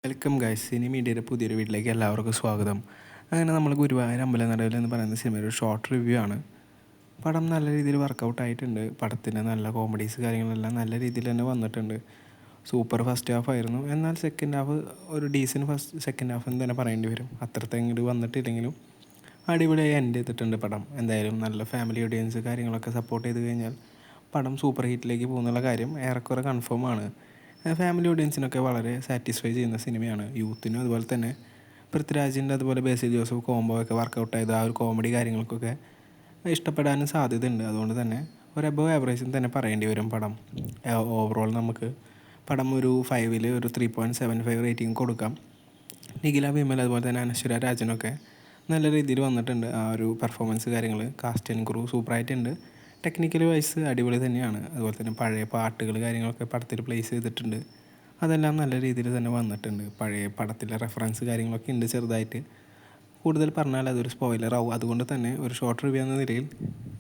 Welcome guys, Sini മീഡിയയുടെ പുതിയൊരു വീട്ടിലേക്ക് എല്ലാവർക്കും സ്വാഗതം. അങ്ങനെ നമ്മൾ ഗുരുവായൂർ അമ്പലനടയിൽ എന്ന് പറയുന്ന സിനിമയുടെ ഒരു ഷോർട്ട് റിവ്യൂ ആണ്. പടം നല്ല രീതിയിൽ വർക്കൗട്ട് ആയിട്ടുണ്ട്. പടത്തിന് നല്ല കോമഡീസ് കാര്യങ്ങളെല്ലാം നല്ല രീതിയിൽ തന്നെ വന്നിട്ടുണ്ട്. സൂപ്പർ ഫസ്റ്റ് ഹാഫ് ആയിരുന്നു. എന്നാൽ സെക്കൻഡ് ഹാഫ് ഒരു ഡീസൻറ്റ് സെക്കൻഡ് ഹാഫ് എന്ന് തന്നെ പറയേണ്ടി വരും. അത്രത്തെ ഇങ്ങോട്ട് വന്നിട്ടില്ലെങ്കിലും അടിപൊളിയായി എൻഡ് ചെയ്തിട്ടുണ്ട് പടം. എന്തായാലും നല്ല ഫാമിലി ഓഡിയൻസ് കാര്യങ്ങളൊക്കെ സപ്പോർട്ട് ചെയ്ത് കഴിഞ്ഞാൽ പടം സൂപ്പർ ഹിറ്റിലേക്ക് പോകുന്നുള്ള കാര്യം ഏറെക്കുറെ കൺഫേം ആണ്. ഫാമിലി ഓഡിയൻസിനൊക്കെ വളരെ സാറ്റിസ്ഫൈ ചെയ്യുന്ന സിനിമയാണ്. യൂത്തിനും അതുപോലെ തന്നെ പൃഥ്വിരാജിൻ്റെ അതുപോലെ ബേസിൽ ജോസഫ് കോംബോ ഒക്കെ വർക്കൗട്ട് ചെയ്ത് ആ ഒരു കോമഡി കാര്യങ്ങൾക്കൊക്കെ ഇഷ്ടപ്പെടാനും സാധ്യതയുണ്ട്. അതുകൊണ്ട് തന്നെ ഒരു എബവ് ആവറേജ് തന്നെ പറയേണ്ടി വരും പടം. ഓവറോൾ നമുക്ക് പടം ഒരു 5-ൽ ഒരു 3.75 റേറ്റിംഗ് കൊടുക്കാം. നിഖില വിമൽ അതുപോലെ തന്നെ അനശ്വര രാജനൊക്കെ നല്ല രീതിയിൽ വന്നിട്ടുണ്ട്. ആ ഒരു പെർഫോമൻസ് കാര്യങ്ങൾ കാസ്റ്റ് ആൻഡ് ക്രൂ സൂപ്പറായിട്ടുണ്ട്. ടെക്നിക്കലി വൈസ് അടിപൊളി തന്നെയാണ്. അതുപോലെ തന്നെ പഴയ പാട്ടുകൾ കാര്യങ്ങളൊക്കെ പടത്തിൽ പ്ലേസ് ചെയ്തിട്ടുണ്ട്. അതെല്ലാം നല്ല രീതിയിൽ തന്നെ വന്നിട്ടുണ്ട്. പഴയ പടത്തിലെ റെഫറൻസ് കാര്യങ്ങളൊക്കെ ഉണ്ട് ചെറുതായിട്ട്. കൂടുതൽ പറഞ്ഞാൽ അതൊരു സ്പോയിലർ ആവും. അതുകൊണ്ട് തന്നെ ഒരു ഷോർട്ട് റിവ്യൂ എന്ന നിലയിൽ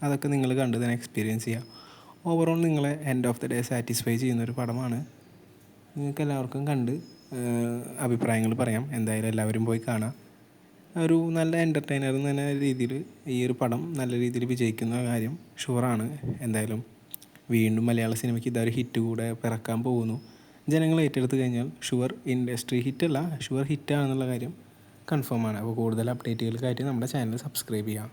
അതൊക്കെ നിങ്ങൾ കണ്ട് തന്നെ എക്സ്പീരിയൻസ് ചെയ്യുക. ഓവറോൾ നിങ്ങളെ end of the day satisfy ചെയ്യുന്നൊരു പടമാണ്. നിങ്ങൾക്ക് എല്ലാവർക്കും കണ്ട് അഭിപ്രായങ്ങൾ പറയാം. എന്തായാലും എല്ലാവരും പോയി കാണാം. ഒരു നല്ല എൻ്റർടൈനർ എന്ന രീതിയിൽ ഈ ഒരു പടം നല്ല രീതിയിൽ വിജയിക്കുന്ന കാര്യം ഷുവറാണ്. എന്തായാലും വീണ്ടും മലയാള സിനിമയ്ക്ക് ഇതൊരു ഹിറ്റ് കൂടെ പിറക്കാൻ പോകുന്നു. ജനങ്ങൾ ഏറ്റെടുത്ത് കഴിഞ്ഞാൽ ഷുവർ ഇൻഡസ്ട്രി ഹിറ്റല്ല, ഷുവർ ഹിറ്റാണെന്നുള്ള കാര്യം കൺഫേം ആണ്. അപ്പോൾ കൂടുതൽ അപ്ഡേറ്റുകൾക്കായിട്ട് നമ്മുടെ ചാനൽ സബ്സ്ക്രൈബ് ചെയ്യാം.